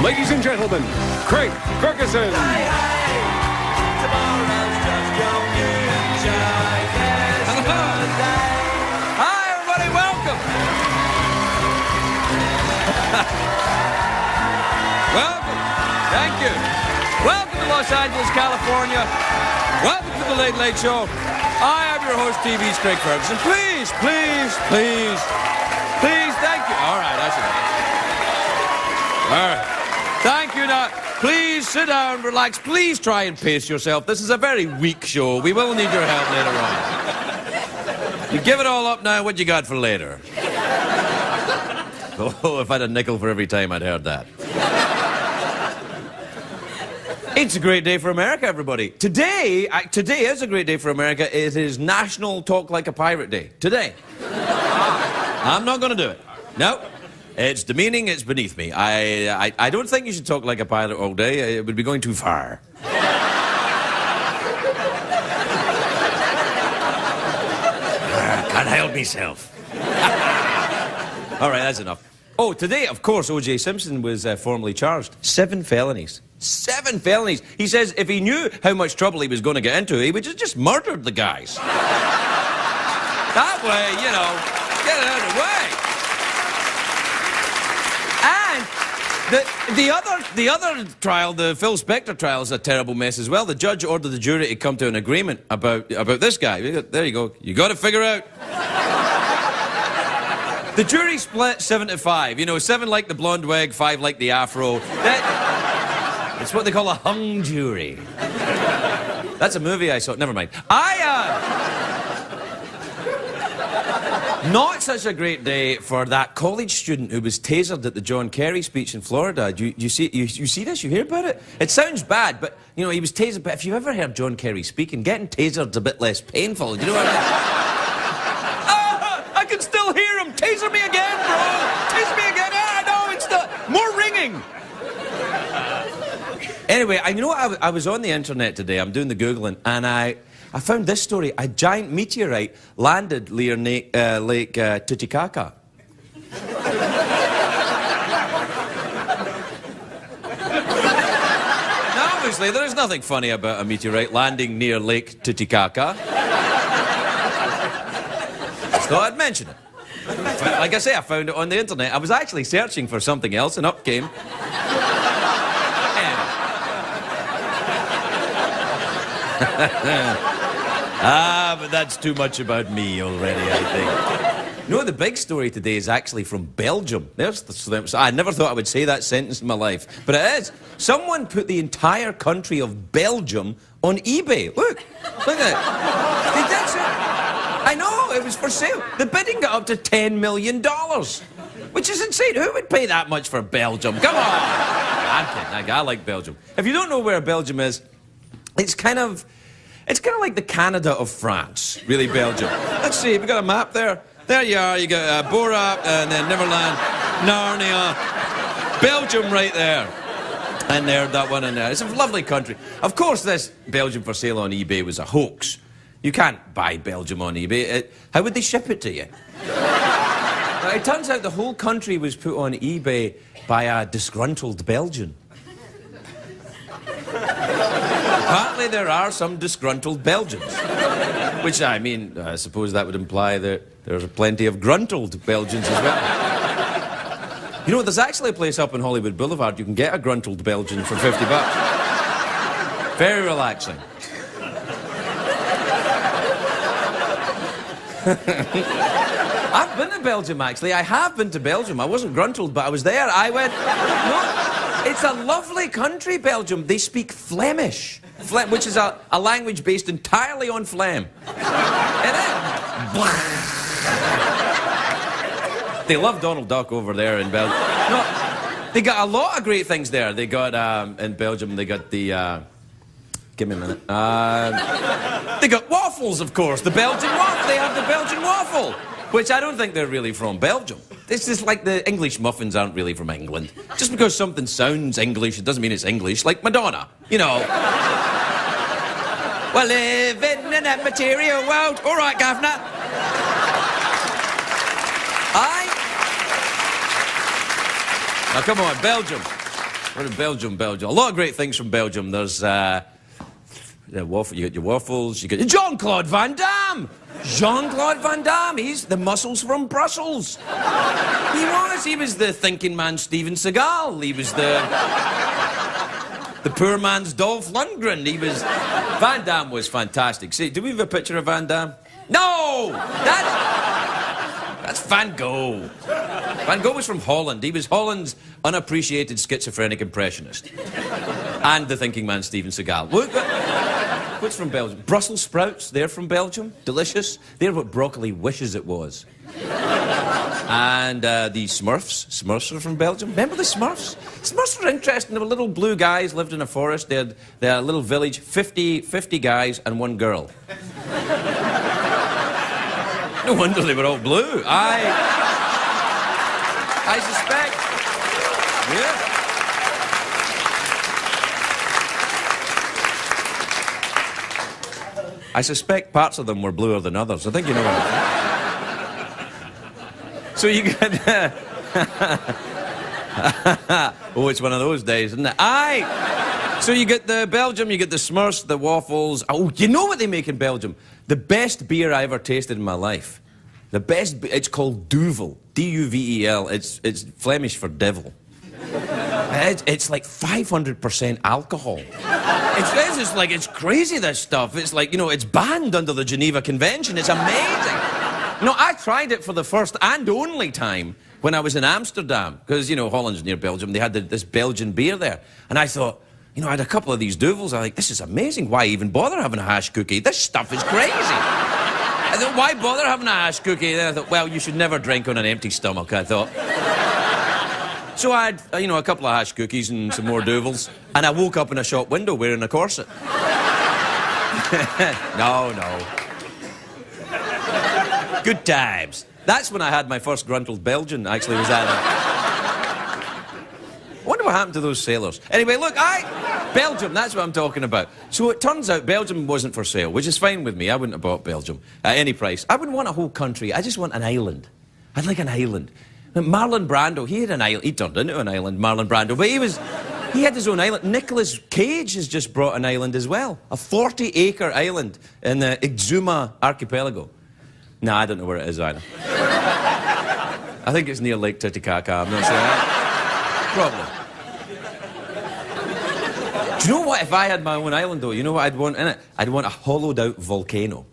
Ladies and gentlemen, Craig Ferguson. Hi, everybody, welcome. Welcome. Thank you. Welcome to Los Angeles, California. Welcome to the Late Late Show. I am your host, TV's Craig Ferguson. Please, please, please, please, thank you. All right, that's enough. All right. Thank you. Now, please sit down, relax. Please try and pace yourself. This is a very weak show. We will need your help later on. You give it all up now. What you got for later? Oh, if I had a nickel for every time I'd heard that. It's a great day for America, everybody. Today is a great day for America. It is National Talk Like a Pirate Day. Today. I'm not going to do it. No. It's demeaning, it's beneath me. I don't think you should talk like a pirate all day. It would be going too far. Can't help myself. All right, that's enough. Oh, today, of course, O.J. Simpson was formally charged. 7 felonies. 7 felonies. He says if he knew how much trouble he was going to get into, he would have just murdered the guys. That way, you know, get it out of the way. The other trial, the Phil Spector trial, is a terrible mess as well. The judge ordered the jury to come to an agreement about this guy. There you go. You got to figure out. The jury split 7 to 5. You know, 7 like the blonde wig, 5 like the afro. It's what they call a hung jury. That's a movie I saw. Never mind. Not such a great day for that college student who was tasered at the John Kerry speech in Florida. You see this? You hear about it? It sounds bad, but, you know, he was tasered. But if you've ever heard John Kerry speaking, getting tasered's a bit less painful. Do you know what I mean? I can still hear him. Taser me again, bro. Taser me again. No, it's not. More ringing. Anyway, you know what? I was on the internet today. I'm doing the Googling, and I found this story. A giant meteorite landed near Lake Titicaca. Now, obviously, there is nothing funny about a meteorite landing near Lake Titicaca. Just thought I'd mention it. Like I say, I found it on the internet. I was actually searching for something else, and up came... But that's too much about me already, I think. You know, the big story today is actually from Belgium. I never thought I would say that sentence in my life, but it is. Someone put the entire country of Belgium on eBay. Look at that. They did so. I know, it was for sale. The bidding got up to $10 million, which is insane. Who would pay that much for Belgium? Come on. I'm kidding. I like Belgium. If you don't know where Belgium is, it's kind of like the Canada of France, really, Belgium. Let's see, have you got a map there? There you are, you got Bora, and then Neverland, Narnia, Belgium right there. And there, that one in there. It's a lovely country. Of course, this Belgium for sale on eBay was a hoax. You can't buy Belgium on eBay. How would they ship it to you? Now, it turns out the whole country was put on eBay by a disgruntled Belgian. Apparently there are some disgruntled Belgians. Which, I mean, I suppose that would imply that there's plenty of gruntled Belgians as well. You know, there's actually a place up on Hollywood Boulevard you can get a gruntled Belgian for $50. Very relaxing. I've been to Belgium, actually. I have been to Belgium. I wasn't gruntled, but I was there. I went, no, it's a lovely country, Belgium. They speak Flemish, which is a language based entirely on phlegm. They love Donald Duck over there in Belgium. No, they got a lot of great things there. They got, in Belgium, they got the, give me a minute. They got waffles, of course. The Belgian waffle. They have the Belgian waffle, which I don't think they're really from Belgium. It's just like the English muffins aren't really from England. Just because something sounds English, it doesn't mean it's English. Like Madonna, you know. We're living in a material world. All right, Governor. Now, come on, Belgium. Belgium. A lot of great things from Belgium. There's you got your waffles, you got Jean-Claude Van Damme! Jean-Claude Van Damme, he's the muscles from Brussels. He was the thinking man Steven Seagal. He was the poor man's Dolph Lundgren. Van Damme was fantastic. See, do we have a picture of Van Damme? No! That's Van Gogh. Van Gogh was from Holland. He was Holland's unappreciated schizophrenic impressionist. And the thinking man Steven Seagal. What's from Belgium? Brussels sprouts, they're from Belgium. Delicious. They're what broccoli wishes it was. And the Smurfs are from Belgium. Remember the Smurfs? Smurfs were interesting. They were little blue guys, lived in a forest. They had a little village, 50 guys and one girl. No wonder they were all blue. I suspect. Yeah. I suspect parts of them were bluer than others. I think you know what I'm saying. So you get... oh, it's one of those days, isn't it? So you get the Belgium, you get the Smurfs, the waffles. Oh, you know what they make in Belgium? The best beer I ever tasted in my life. It's called Duvel. D-U-V-E-L. It's Flemish for devil. It's like 500% alcohol. It's crazy, this stuff. It's like, you know, it's banned under the Geneva Convention. It's amazing. You know, I tried it for the first and only time when I was in Amsterdam. Because, you know, Holland's near Belgium. They had this Belgian beer there. And I thought, you know, I had a couple of these Duvels. I was like, this is amazing. Why even bother having a hash cookie? This stuff is crazy. I thought, why bother having a hash cookie? Then I thought, well, you should never drink on an empty stomach, I thought. So I had, you know, a couple of hash cookies and some more Duvels, and I woke up in a shop window wearing a corset. No. Good times. That's when I had my first gruntled Belgian, actually, was that. I wonder what happened to those sailors. Anyway, look, Belgium, that's what I'm talking about. So it turns out Belgium wasn't for sale, which is fine with me. I wouldn't have bought Belgium at any price. I wouldn't want a whole country. I just want an island. I'd like an island. Marlon Brando, he had an island. He turned into an island, Marlon Brando, but he had his own island. Nicolas Cage has just brought an island as well. A 40-acre island in the Exuma archipelago. No, I don't know where it is either. I think it's near Lake Titicaca, I'm not sure. Probably. Do you know what, if I had my own island, though, you know what I'd want in it? I'd want a hollowed-out volcano.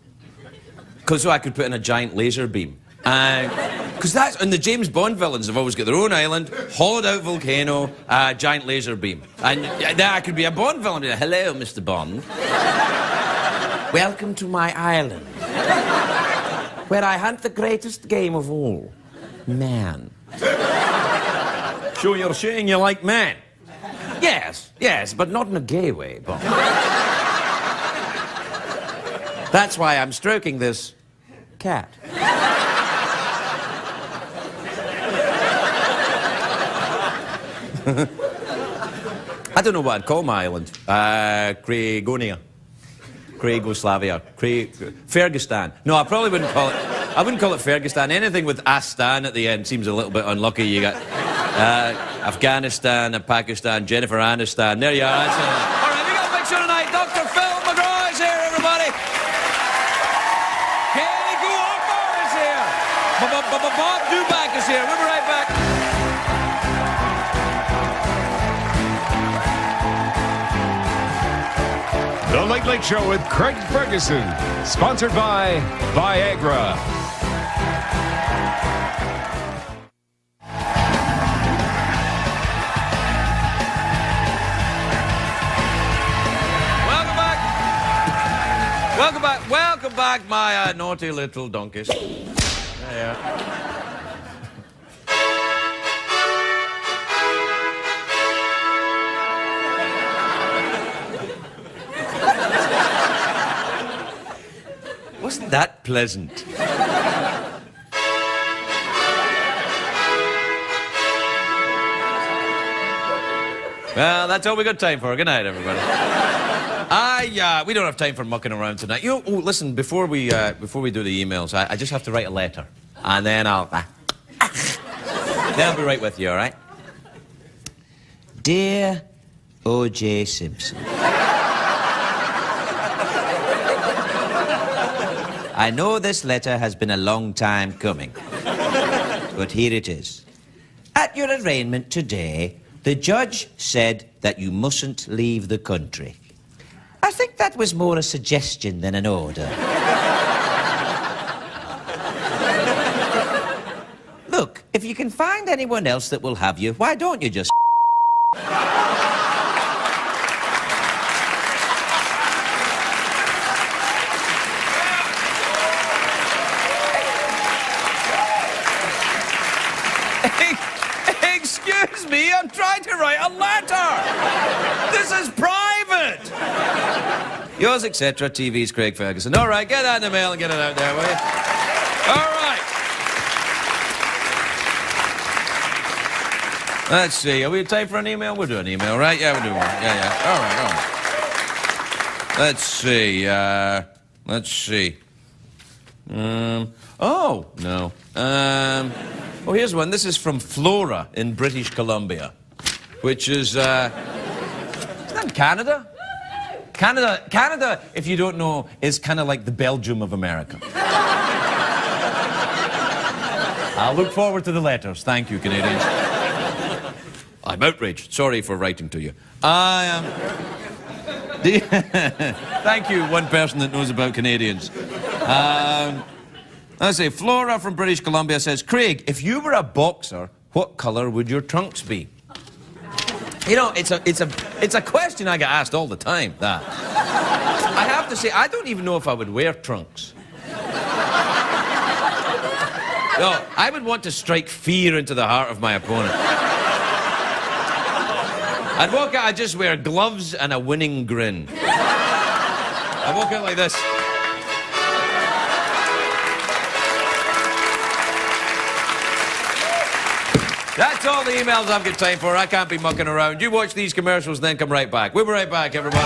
So I could put in a giant laser beam. Because and the James Bond villains have always got their own island, hollowed-out volcano, giant laser beam. And then I could be a Bond villain. Be like, hello, Mr. Bond. Welcome to my island, where I hunt the greatest game of all, man. So you're saying you like man? Yes, but not in a gay way, Bond. That's why I'm stroking this cat. I don't know what I'd call my island. Craigonia. Craigoslavia. Ferguson. No, I probably wouldn't call it... I wouldn't call it Ferguson. Anything with Astan at the end seems a little bit unlucky. You got Afghanistan and Pakistan, Jennifer Aniston. There you are. All right, we got a picture tonight. Dr. Phil McGraw is here, everybody. Kaley Cuoco is here. Bob Dubac is here. We'll be right back. The Late Late Show with Craig Ferguson, sponsored by Viagra. Welcome back, my naughty little donkeys. There. Wasn't that pleasant? Well, that's all we got time for. Good night, everybody. We don't have time for mucking around tonight. You know, oh, listen, before we do the emails, I just have to write a letter. And then I'll be right with you, all right? Dear O.J. Simpson, I know this letter has been a long time coming, but here it is. At your arraignment today, the judge said that you mustn't leave the country. I think that was more a suggestion than an order. Look, if you can find anyone else that will have you, why don't you just Excuse me, I'm trying to write a letter. This is private. Yours, etc., TV's Craig Ferguson. All right, get that in the mail and get it out there, will you? All right. Let's see, are we time for an email? We'll do an email, right? Yeah, we'll do one. Yeah. All right. Let's see, oh, no. Oh, here's one. This is from Flora in British Columbia, which is, isn't that Canada? Canada, if you don't know, is kind of like the Belgium of America. I'll look forward to the letters. Thank you, Canadians. I'm outraged. Sorry for writing to you. I am... Thank you, one person that knows about Canadians. Let's see, Flora from British Columbia says, Craig, if you were a boxer, what colour would your trunks be? You know, it's a question I get asked all the time, that. I have to say, I don't even know if I would wear trunks. No, I would want to strike fear into the heart of my opponent. I'd walk out, I'd just wear gloves and a winning grin. I'd walk out like this. That's all the emails I've got time for. I can't be mucking around. You watch these commercials, then come right back. We'll be right back, everybody.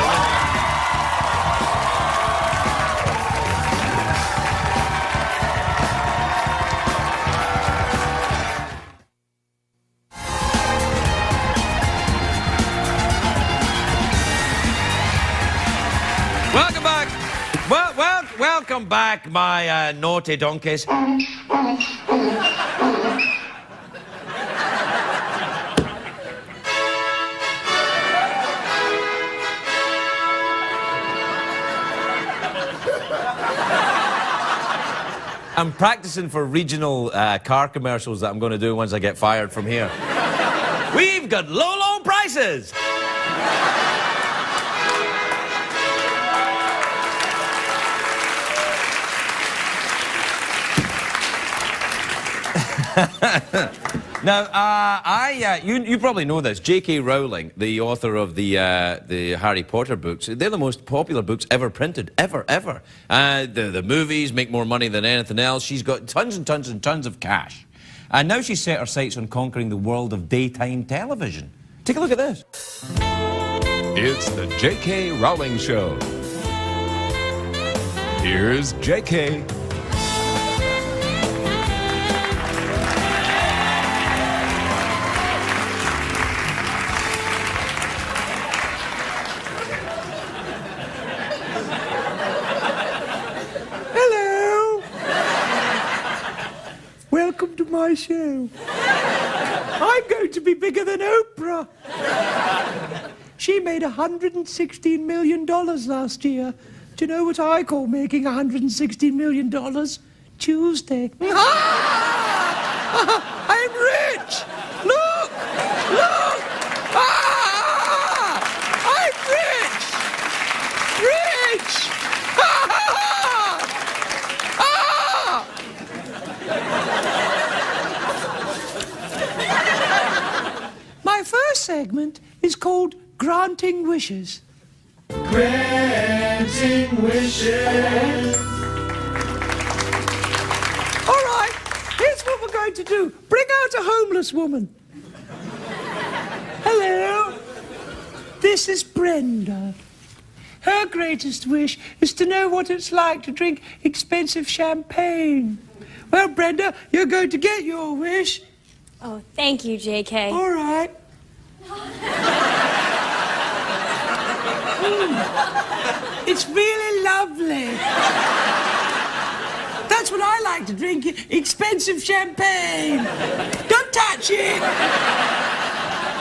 Welcome back. Welcome back, my naughty donkeys. I'm practicing for regional car commercials that I'm going to do once I get fired from here. We've got low, low prices. Now, you probably know this. J.K. Rowling, the author of the Harry Potter books, they're the most popular books ever printed, ever. The movies make more money than anything else. She's got tons and tons and tons of cash. And now she's set her sights on conquering the world of daytime television. Take a look at this. It's the J.K. Rowling Show. Here's J.K. Welcome to my show. I'm going to be bigger than Oprah. She made $116 million last year. Do you know what I call making $116 million? Tuesday. I'm rich! Look! Look! I'm rich! Rich! My first segment is called Granting Wishes. Granting wishes. All right, here's what we're going to do. Bring out a homeless woman. Hello. This is Brenda. Her greatest wish is to know what it's like to drink expensive champagne. Well, Brenda, you're going to get your wish. Oh, thank you, J.K. All right. It's really lovely. That's what I like to drink, expensive champagne. Don't touch it.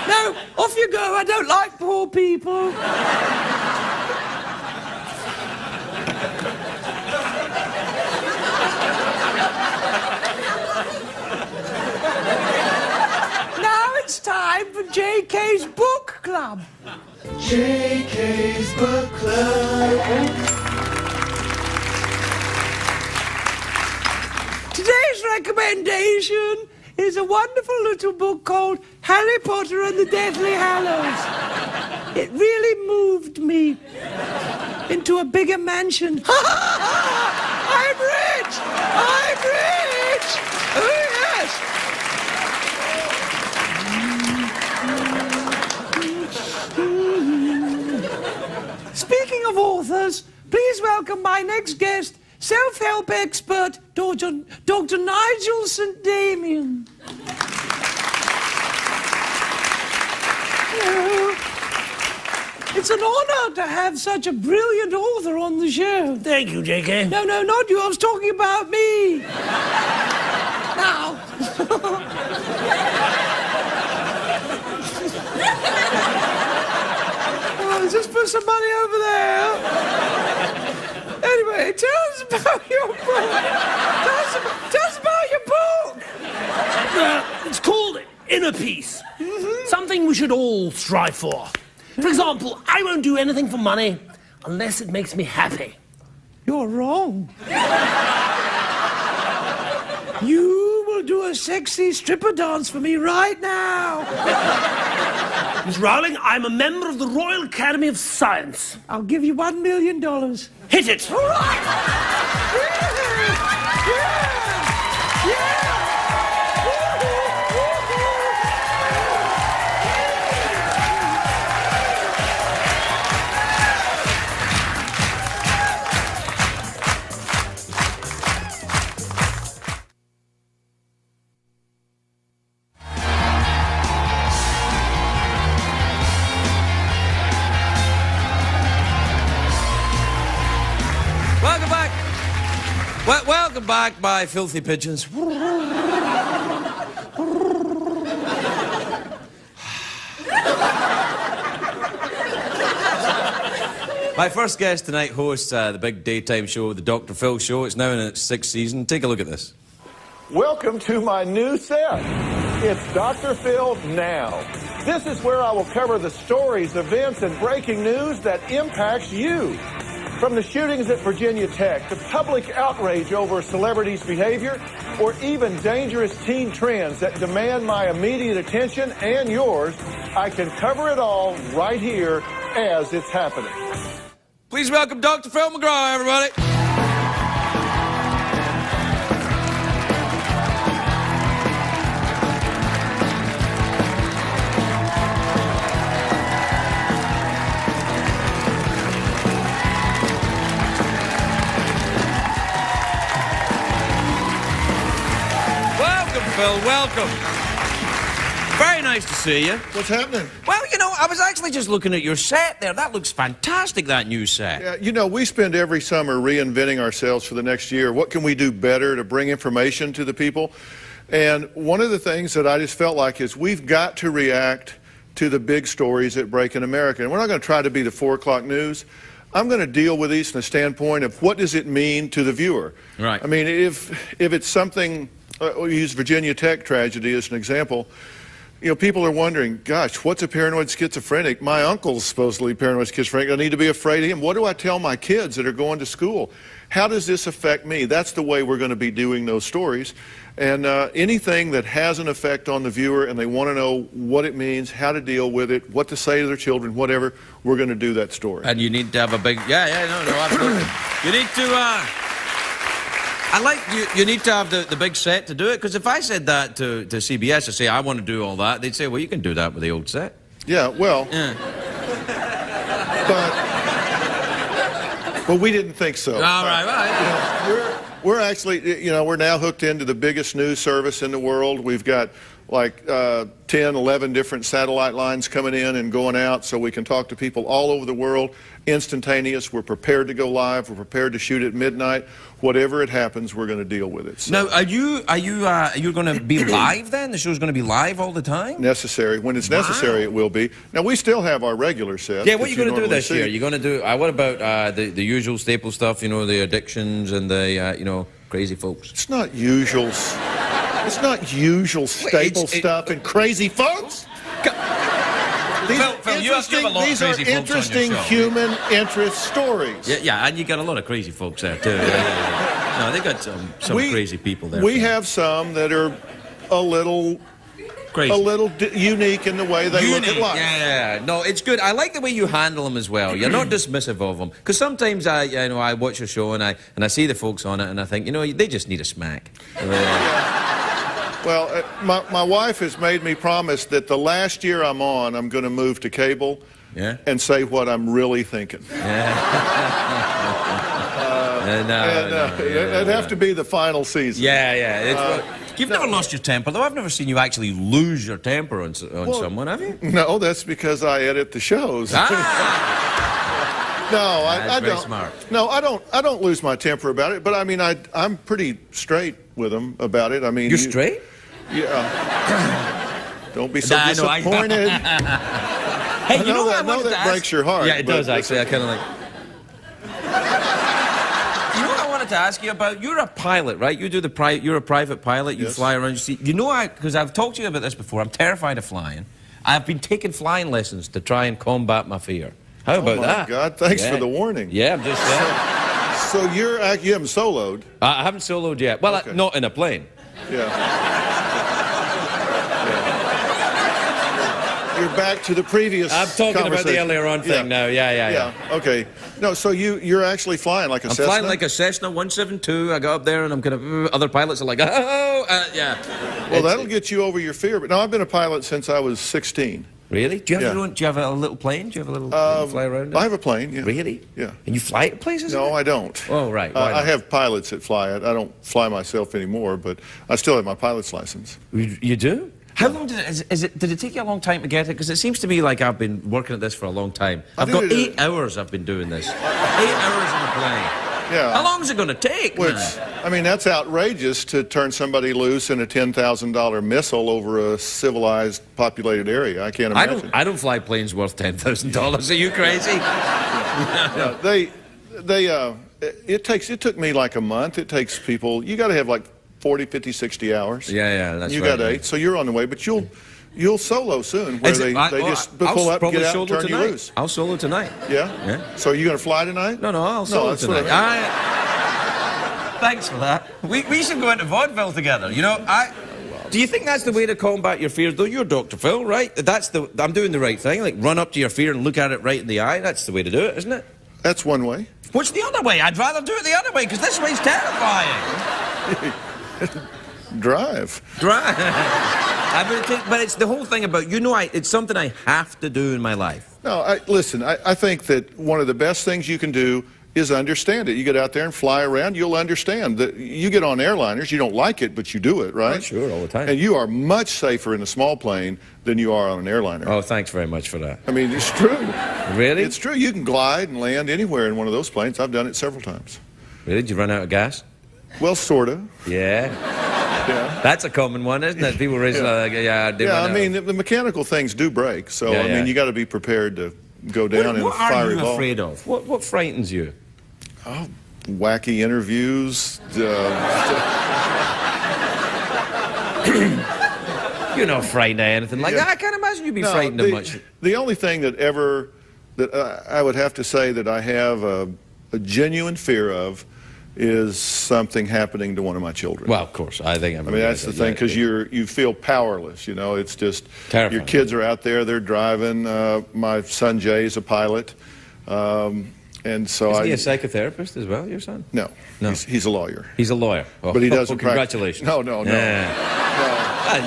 No, off you go. I don't like poor people. Now it's time for JK's Book Club. JK's Book Club. Today's recommendation is a wonderful little book called Harry Potter and the Deathly Hallows. It really moved me into a bigger mansion. I'm rich! I'm rich! Oh, yes! Speaking of authors, please welcome my next guest, self-help expert, Dr. Nigel St. Damien. Hello. It's an honor to have such a brilliant author on the show. Thank you, JK. No, not you. I was talking about me. Now. Oh, just put some money over there. Anyway, tell us about your book. Tell us about your book. It's called Inner Peace. Something we should all strive for. For example, I won't do anything for money unless it makes me happy. You're wrong. You will do a sexy stripper dance for me right now. Miss Rowling, I'm a member of the Royal Academy of Science. I'll give you $1 million. Hit it! All right! Yeah! Welcome back, my filthy pigeons. My first guest tonight hosts the big daytime show, the Dr. Phil Show. It's now in its 6th season. Take a look at this. Welcome to my new set. It's Dr. Phil Now. This is where I will cover the stories, events, and breaking news that impacts you. From the shootings at Virginia Tech, to public outrage over celebrities' behavior, or even dangerous teen trends that demand my immediate attention and yours, I can cover it all right here as it's happening. Please welcome Dr. Phil McGraw, everybody. Phil, welcome. Very nice to see you. What's happening? Well, you know, I was actually just looking at your set there. That looks fantastic, that new set. Yeah, you know, we spend every summer reinventing ourselves for the next year. What can we do better to bring information to the people? And one of the things that I just felt like is we've got to react to the big stories that break in America. And we're not going to try to be the 4 o'clock news. I'm going to deal with these from the standpoint of what does it mean to the viewer. Right. I mean, if it's something... we use Virginia Tech tragedy as an example. You know, people are wondering, gosh, what's a paranoid schizophrenic? My uncle's supposedly paranoid schizophrenic. I need to be afraid of him. What do I tell my kids that are going to school? How does this affect me? That's the way we're going to be doing those stories. And anything that has an effect on the viewer and they want to know what it means, how to deal with it, what to say to their children, whatever, we're going to do that story. And you need to have a big... no, absolutely. You need to... I like you need to have the big set to do it, because if I said that to CBS, I say, I want to do all that, they'd say, well, you can do that with the old set. Yeah, well... Yeah. But we didn't think so. All right, well... We're actually, you know, we're now hooked into the biggest news service in the world. We've got like 10, 11 different satellite lines coming in and going out, so we can talk to people all over the world, instantaneous. We're prepared to go live. We're prepared to shoot at midnight. Whatever it happens, we're going to deal with it. So. Now, are you going to be live then? The show's going to be live all the time? Necessary. When it's necessary, it will be. Now, we still have our regular set. Yeah, what are you going to do this year? You're going to do, what about the usual staple stuff, you know, the addictions and the, you know, crazy folks? It's not usual. It's not usual staple stuff and crazy folks. Phil, you have a lot of crazy folks on your show. These are interesting human interest stories. Yeah, and you got a lot of crazy folks there too. Yeah. No, they got some crazy people there. We have some that are a little crazy, unique in the way they look at life. Yeah, no, it's good. I like the way you handle them as well. You're not dismissive of them, because sometimes I watch your show and I see the folks on it and I think, you know, they just need a smack. Well, my wife has made me promise that the last year I'm on, I'm going to move to cable and say what I'm really thinking. It'd have to be the final season. You've never lost your temper, though. I've never seen you actually lose your temper on someone, have you? No, that's because I edit the shows. No, I don't. Smart. No, I don't lose my temper about it. But I mean, I'm pretty straight with them about it. I mean, you're straight? Yeah. Don't be so disappointed. Hey, you know what I wanted to ask? That breaks your heart. Yeah, it does actually. I kind of like. You know what I wanted to ask you about? You're a pilot, right? You do you're a private pilot. You fly around. You see. You know, because I've talked to you about this before. I'm terrified of flying. I've been taking flying lessons to try and combat my fear. How about that? Oh, my God. Thanks for the warning. Yeah, I'm just saying. So you haven't soloed? I haven't soloed yet. Well, okay. Not in a plane. Yeah. You're back to the previous I'm talking about the earlier on thing now. Yeah. Okay. No, so you're actually flying like a Cessna? I'm flying like a Cessna 172. I go up there and I'm kind of... Other pilots are like, yeah. Well, that'll get you over your fear. But no, I've been a pilot since I was 16. Really? Do you have your own? Do you have a little plane? Do you have a little fly around? I have a plane. Yeah. Really? Yeah. And you fly it places? No, I don't. Oh, right. I have pilots that fly it. I don't fly myself anymore, but I still have my pilot's license. You do? How long did did it take you a long time to get it? Because it seems to me like I've been working at this for a long time. I've got 8 hours I've been doing this. 8 hours in the plane. Yeah. How long is it going to take, man? I mean, that's outrageous to turn somebody loose in a $10,000 missile over a civilized, populated area. I can't imagine. I don't fly planes worth $10,000. Are you crazy? It took me like a month. It takes people, you got to have like 40, 50, 60 hours. Yeah, that's right. You got 8, so you're on the way, but you'll solo soon, where they just pull up, get out, and turn you loose. I'll solo tonight. Yeah? So are you going to fly tonight? No, I'll solo tonight. Thanks for that. We should go into vaudeville together. You know, do you think that's the way to combat your fears? Though you're Dr. Phil, right? I'm doing the right thing. Like, run up to your fear and look at it right in the eye. That's the way to do it, isn't it? That's one way. What's the other way? I'd rather do it the other way, because this way's terrifying. Drive. But it's the whole thing about, it's something I have to do in my life. No, listen, I think that one of the best things you can do is understand it. You get out there and fly around, you'll understand that you get on airliners, you don't like it, but you do it, right? Sure, all the time. And you are much safer in a small plane than you are on an airliner. Oh, thanks very much for that. I mean, it's true. Really? It's true. You can glide and land anywhere in one of those planes. I've done it several times. Really? Did you run out of gas? Well, sort of. Yeah. That's a common one, isn't it? People raise I mean, the mechanical things do break, so I mean, you got to be prepared to go down in a fiery ball. What are you afraid of? What frightens you? Oh, wacky interviews. You're not frightened of anything like that. I can't imagine you'd be frightened of much. The only thing that I would have to say that I have a genuine fear of is something happening to one of my children. Well, of course, I mean, that's the thing, because you feel powerless. You know, it's just terrifying. Your kids are out there, they're driving. My son Jay's a pilot, and so is he a psychotherapist as well, your son? No. He's a lawyer. He's a lawyer. Oh, but he doesn't. Congratulations. No.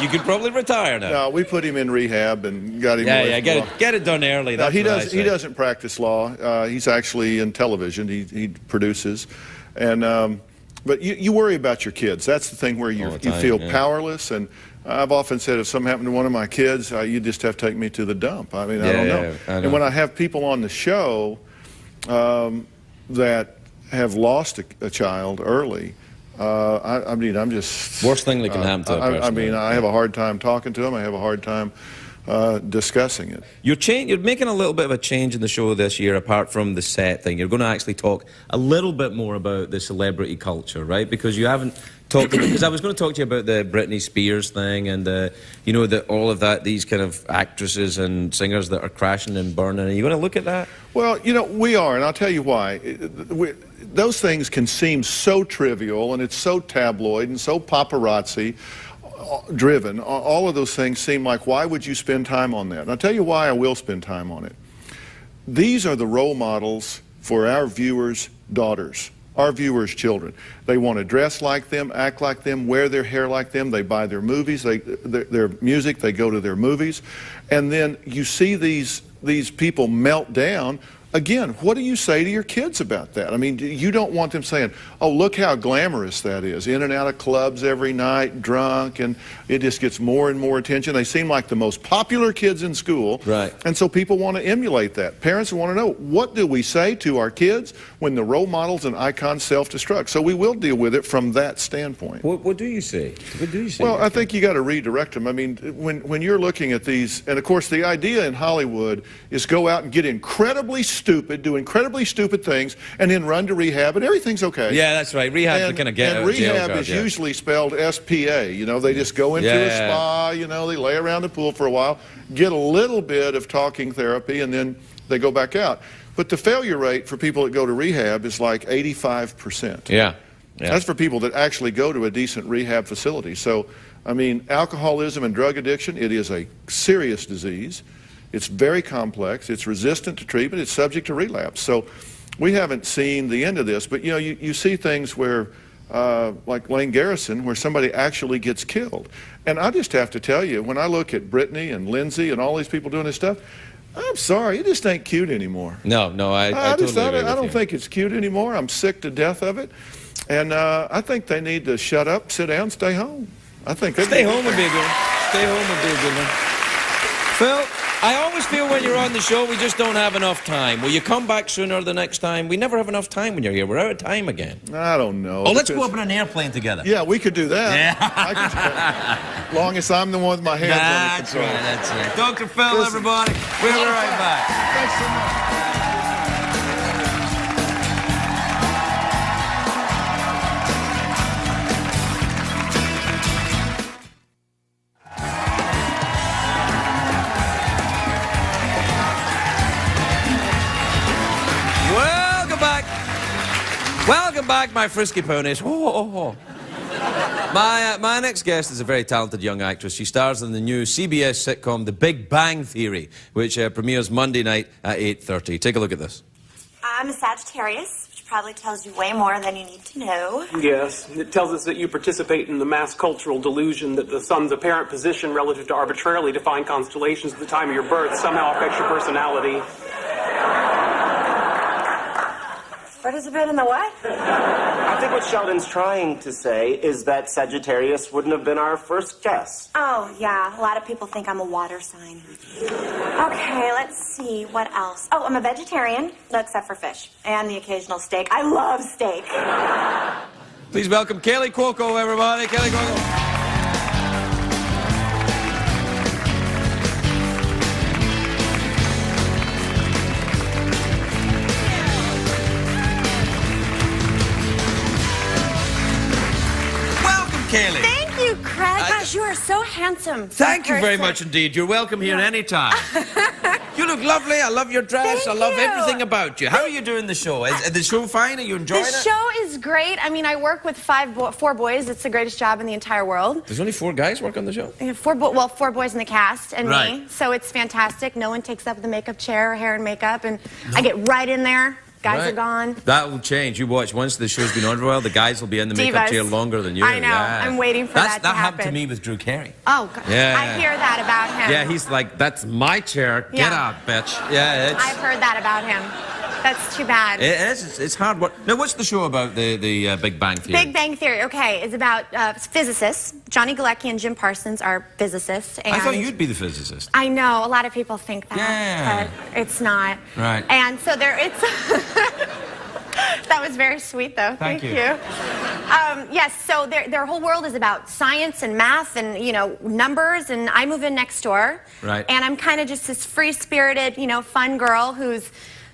You could probably retire now. No, we put him in rehab and got him. Get it done early. No, he doesn't practice law. He's actually in television. He produces. And but you worry about your kids. That's the thing where you feel powerless, and I've often said if something happened to one of my kids, you just have to take me to the dump. I mean, I don't know. I know. And when I have people on the show that have lost a child early, I mean, I'm just... Worst thing that can happen to a person. I mean, I have a hard time talking to them. I have a hard time discussing it. You're making a little bit of a change in the show this year, apart from the set thing. You're going to actually talk a little bit more about the celebrity culture, right? Because you haven't talked... Because I was going to talk to you about the Britney Spears thing and, you know, all of that, these kind of actresses and singers that are crashing and burning. Are you going to look at that? Well, you know, we are, and I'll tell you why. Those things can seem so trivial, and it's so tabloid and so paparazzi driven. All of those things seem like, why would you spend time on that? And I'll tell you why I will spend time on it. These are the role models for our viewers' daughters, our viewers' children. They want to dress like them, act like them, wear their hair like them. They buy their movies, their music, they go to their movies. And then you see these people melt down. Again, what do you say to your kids about that? I mean, you don't want them saying, oh, look how glamorous that is. In and out of clubs every night, drunk, and it just gets more and more attention. They seem like the most popular kids in school. Right. And so people want to emulate that. Parents want to know, what do we say to our kids when the role models and icons self-destruct? So we will deal with it from that standpoint. What do you say? What do you say? Well, I think you got to redirect them. I mean, when you're looking at these, and of course the idea in Hollywood is go out and get incredibly stupid, do incredibly stupid things, and then run to rehab, and everything's okay. Yeah, that's right. Rehab's the kind of get out of jail rehab card, is usually spelled S-P-A. You know, they just go into a spa, you know, they lay around the pool for a while, get a little bit of talking therapy, and then they go back out. But the failure rate for people that go to rehab is like 85%. Yeah. That's for people that actually go to a decent rehab facility. So, I mean, alcoholism and drug addiction, it is a serious disease. It's very complex. It's resistant to treatment. It's subject to relapse. So we haven't seen the end of this. But, you know, you see things where, like Lane Garrison, where somebody actually gets killed. And I just have to tell you, when I look at Brittany and Lindsay and all these people doing this stuff, I'm sorry, it just ain't cute anymore. No, I totally agree with I don't you. think it's cute anymore. I'm sick to death of it. And I think they need to shut up, sit down, stay home. I think Stay home would be a good one. Stay home would be a good one. Phil, I always feel when you're on the show, we just don't have enough time. Will you come back sooner the next time? We never have enough time when you're here. We're out of time again. I don't know. Oh, let's go up in an airplane together. Yeah, we could do that. Yeah. I could do that. Long as I'm the one with my hands on the controls. That's right. Dr. Phil, everybody. We'll be right back. Thanks so much. Welcome back, my frisky ponies. My next guest is a very talented young actress. She stars in the new CBS sitcom The Big Bang Theory, which premieres Monday night at 8:30. Take a look at this. I'm a Sagittarius, which probably tells you way more than you need to know. Yes, it tells us that you participate in the mass cultural delusion that the sun's apparent position relative to arbitrarily defined constellations at the time of your birth somehow affects your personality. Participate in the what? I think what Sheldon's trying to say is that Sagittarius wouldn't have been our first guess. Oh, yeah. A lot of people think I'm a water sign. Okay, let's see. What else? Oh, I'm a vegetarian, except for fish. And the occasional steak. I love steak. Please welcome Kaley Cuoco, everybody. Kaley Cuoco. Kaley. Thank you, Craig. Gosh, you are so handsome. Thank you very much indeed. You're welcome here anytime. You look lovely. I love your dress. Thank I love you. everything about you. How are you doing the show? Is the show fine? Are you enjoying it? The show is great. I mean, I work with four boys. It's the greatest job in the entire world. There's only 4 guys work on the show? Four boys in the cast and me. So it's fantastic. No one takes up the makeup chair, hair and makeup, and I get right in there. Guys are gone. That will change. You watch. Once the show's been on for a while, the guys will be in the makeup chair longer than you. I know. Yeah. I'm waiting for that to happen. That happened to me with Drew Carey. Oh, God. Yeah. I hear that about him. Yeah, he's like, that's my chair. Get out, bitch. Yeah, I've heard that about him. That's too bad. It is. It's hard work. Now, what's the show about, the Big Bang Theory? Big Bang Theory, okay, is about physicists. Johnny Galecki and Jim Parsons are physicists. And I thought you'd be the physicist. I know, a lot of people think that, Yeah. but it's not. Right. And so it's... That was very sweet, though. Thank you. Yes, so their whole world is about science and math and, you know, numbers, and I move in next door. Right. And I'm kind of just this free-spirited, you know, fun girl who's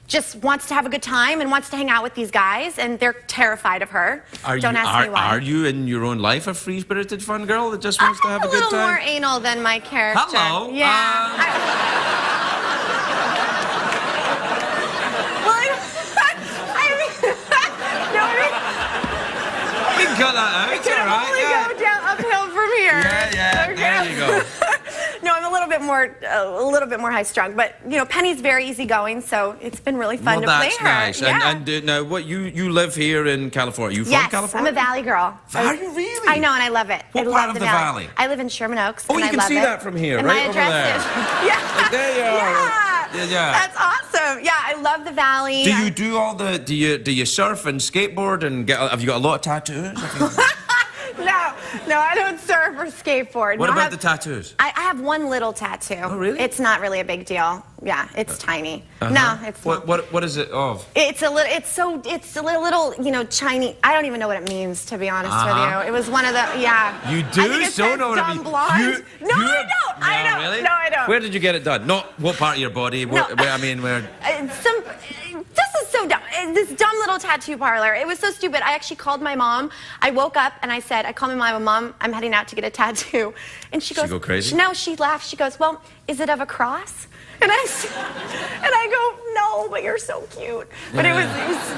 just wants to have a good time and wants to hang out with these guys, and they're terrified of her. Don't ask me why. Are you in your own life a free-spirited fun girl that just wants to have a good time? I'm a little more anal than my character. Hello. Yeah. We can cut that out. It can only go down uphill from here. Yeah, Okay. there you go. No, I'm a little bit more high-strung, but you know, Penny's very easygoing, so it's been really fun to play her. That's nice. Yeah. And now, what you live here in California? You from Yes, California? I'm a Valley girl. Are you really? I know, and I love it. What I part love of the valley? I live in Sherman Oaks. Oh, and you I can love see it. that from here, and right my over address there. Is, yeah. There you are. Yeah. That's awesome. Yeah, I love the valley. Do you do all the? Do you surf and skateboard and have you got a lot of tattoos? No, I don't surf or skateboard. What No, about the tattoos? I have one little tattoo. Oh, really? It's not really a big deal. Yeah, it's tiny. No, it's not. What is it of? It's a little, you know, Chinese. I don't even know what it means, to be honest with you. It was one of the, yeah. You do? I think it So says know what I mean. dumb blonde. No, I don't. I don't. Really? No, I don't. Where did you get it done? Not what part of your body. Where I mean, where? This is so dumb. This dumb little tattoo parlor. It was so stupid. I actually called my mom. I woke up and I called my mom, I'm heading out to get a tattoo. And she goes, She go crazy? No, she laughed. She goes, well, is it of a cross? And I go, no, but you're so cute. But it was,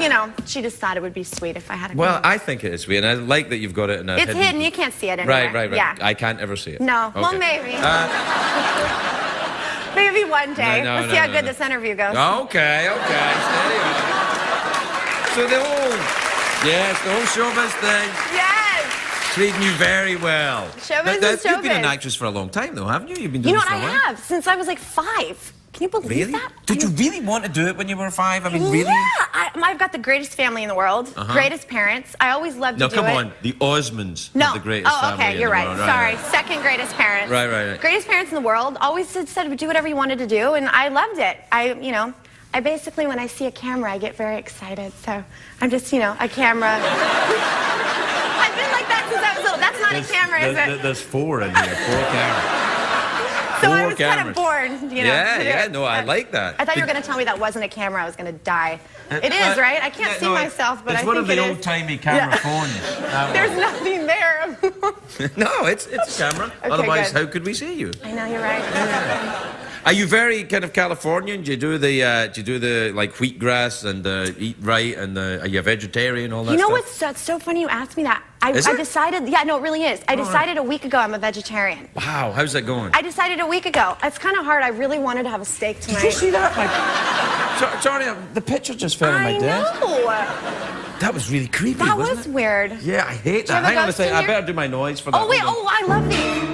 you know, she just thought it would be sweet if I had a Well, I think it is sweet, and I like that you've got it in a It's hidden. You can't see it anywhere. Right. Yeah. I can't ever see it. No. Okay. Well, maybe. Maybe one day. No, Let's see how good this interview goes. Okay. Steady on. So the whole showbiz thing. Yes. Treating you very well. Showbiz is You've been an showbiz. actress for a long time, though, haven't you? You've been doing You know this what? for a I while. have since I was like 5. Can you believe Really? that? Did you really want to do it when you were 5? I mean, really? Yeah. I've got the greatest family in the world, greatest parents. I always loved to do it. No, come on. The Osmonds No. are the greatest family okay, in you're the right. world. Sorry. Second greatest parents. Right. Greatest parents in the world. Always said do whatever you wanted to do, and I loved it. I basically, when I see a camera, I get very excited. So I'm just, you know, a camera. I've been like that since I was little. That's not a camera, is it? There's 4 in here. 4 cameras. So I was kind of born, you know. Yeah, no, I like that. I thought you were going to tell me that wasn't a camera. I was going to die. It is, right? I can't see myself, but I think it is. It's one of the old-timey camera phones. There's nothing there. No, it's a camera. Okay, Otherwise, good. how could we see you? I know, you're right. Are you very kind of Californian? Do you do the like wheatgrass and eat right, and are you a vegetarian, all that You know stuff? what's so funny you asked me that? I Is it? decided, yeah, no, it really is. I decided a week ago I'm a vegetarian. Wow, how's that going? I decided a week ago. It's kind of hard. I really wanted to have a steak tonight. Did you see that? Sorry, the picture just fell on my desk. I know. That was really creepy, That wasn't was it? weird. Yeah, I hate Do you that. have a Hang on a ghost second. in I here? better do my noise for that. Oh, wait. Hold on. Oh, I love these.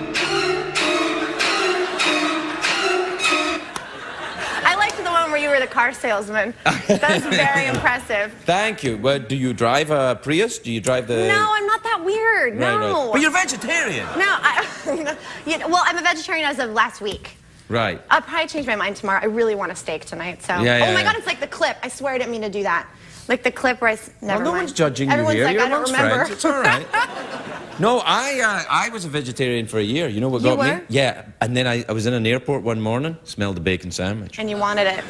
I liked the one where you were the car salesman. That's very impressive. Thank you. Well, do you drive a Prius? Do you drive the... No, I'm not that weird. No. Right. But you're vegetarian. No, well, I'm a vegetarian as of last week. Right. I'll probably change my mind tomorrow. I really want a steak tonight, so. Yeah, oh my yeah. God, it's like the clip. I swear I didn't mean to do that. Like the clip where never no mind. one's judging Everyone's you here. like, You're I don't amongst remember. friends. It's all right. No, I was a vegetarian for a year. You know what got were? me? Yeah, and then I was in an airport one morning, smelled a bacon sandwich. And you wanted it.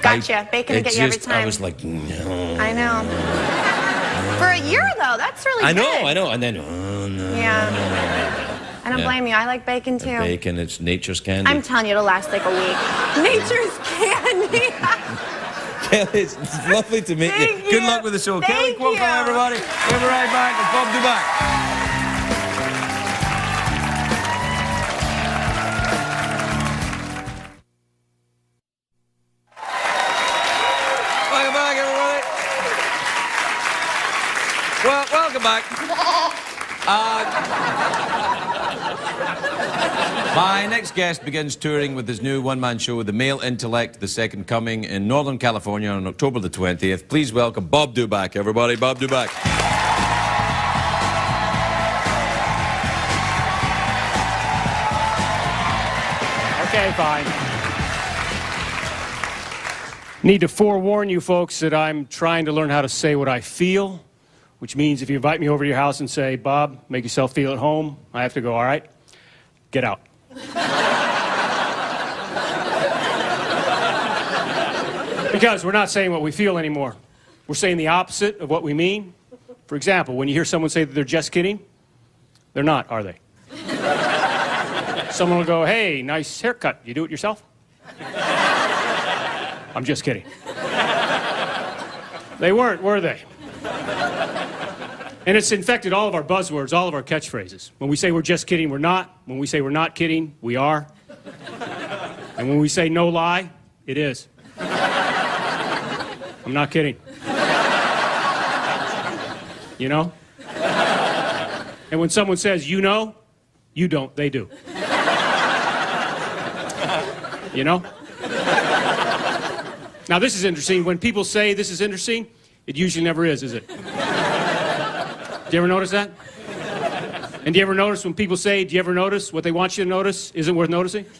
Gotcha. Bacon will get you every time. I was like, no. I know. For a year, though, that's really I know, good. I know. And then, oh, no. Yeah. I don't blame you. I like bacon, too. Bacon, it's nature's candy. I'm telling you, it'll last like a week. Nature's candy. Kelly, it's lovely to meet you. Thank Good you. luck with the show. Thank Kaley Cuoco, you. everybody. We'll be right back with Bob Dubac. Welcome back, everybody. Well, welcome back. My next guest begins touring with his new one-man show, The Male Intellect, The Second Coming, in Northern California on October the 20th. Please welcome Bob Dubac, everybody. Bob Dubac. Okay, fine. Need to forewarn you folks that I'm trying to learn how to say what I feel, which means if you invite me over to your house and say, Bob, make yourself feel at home, I have to go, all right, get out. Because we're not saying what we feel anymore. We're saying the opposite of what we mean. For example, when you hear someone say that they're just kidding, they're not, are they? Someone will go, hey, nice haircut. You do it yourself? I'm just kidding. They weren't, were they? And it's infected all of our buzzwords, all of our catchphrases. When we say we're just kidding, we're not. When we say we're not kidding, we are. And when we say no lie, it is. I'm not kidding. You know? And when someone says, you know, you don't, they do. You know? Now, this is interesting. When people say this is interesting, it usually never is it? Do you ever notice that? And do you ever notice when people say, do you ever notice what they want you to notice isn't worth noticing? Do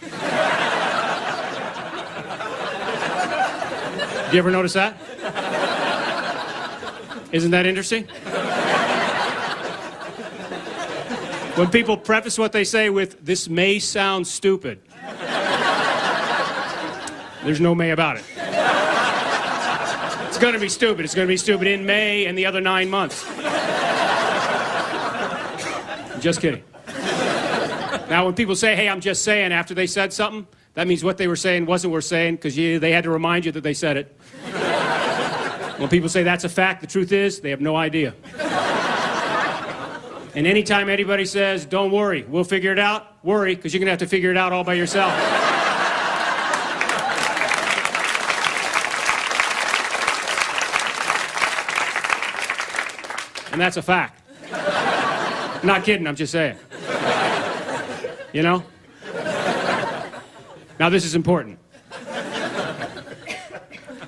you ever notice that? Isn't that interesting? When people preface what they say with, this may sound stupid, there's no may about it. It's going to be stupid. It's going to be stupid in May and the other 9 months. Just kidding. Now, when people say, hey, I'm just saying, after they said something, that means what they were saying wasn't worth saying because they had to remind you that they said it. When people say that's a fact, the truth is, they have no idea. And anytime anybody says, don't worry, we'll figure it out, worry, because you're going to have to figure it out all by yourself. And that's a fact. I'm not kidding, I'm just saying. You know? Now, this is important.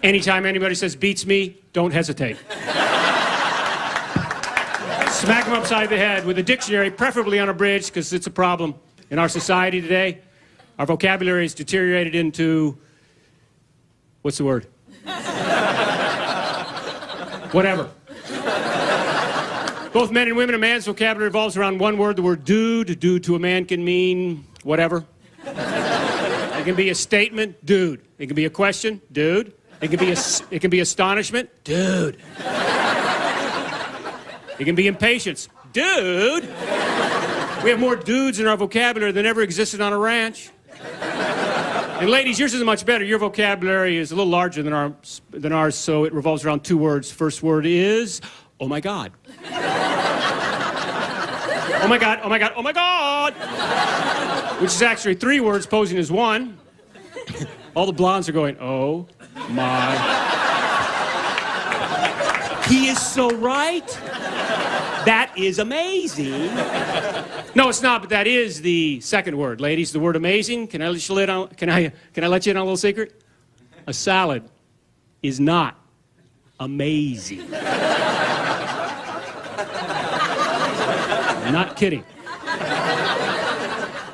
Anytime anybody says, beats me, don't hesitate. Smack them upside the head with a dictionary, preferably unabridged, because it's a problem in our society today. Our vocabulary is deteriorated into, what's the word? Whatever. Both men and women, a man's vocabulary revolves around one word, the word dude. Dude to a man can mean whatever. It can be a statement, dude. It can be a question, dude. It can be astonishment, dude. It can be impatience, dude. We have more dudes in our vocabulary than ever existed on a ranch. And ladies, yours isn't much better. Your vocabulary is a little larger than ours, so it revolves around two words. First word is, oh my God. Oh my God, oh my God, oh my God! Which is actually three words posing as one. All the blondes are going, oh my. He is so right. That is amazing. No, it's not, but that is the second word. Ladies, the word amazing, can I let you in on a little secret? A salad is not amazing. I'm not kidding.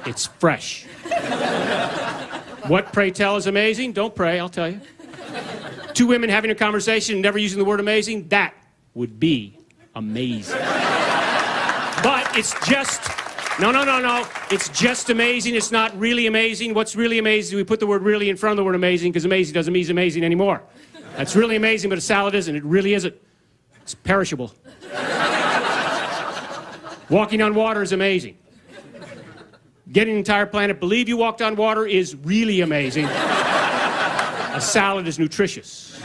It's fresh. What, pray tell, is amazing? Don't pray, I'll tell you. Two women having a conversation and never using the word amazing, that would be amazing. But it's just, no. It's just amazing. It's not really amazing. What's really amazing, we put the word really in front of the word amazing because amazing doesn't mean amazing anymore. That's really amazing, but a salad isn't. It really isn't. It's perishable. Walking on water is amazing. Getting an entire planet believe you walked on water is really amazing. A salad is nutritious.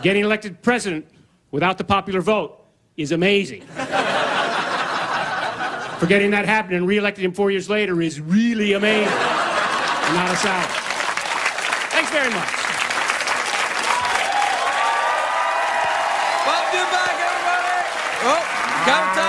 Getting elected president without the popular vote is amazing. Forgetting that happened and re-elected him 4 years later is really amazing. And not a salad. Thanks very much. Bob Dubac, everybody! Oh, count time.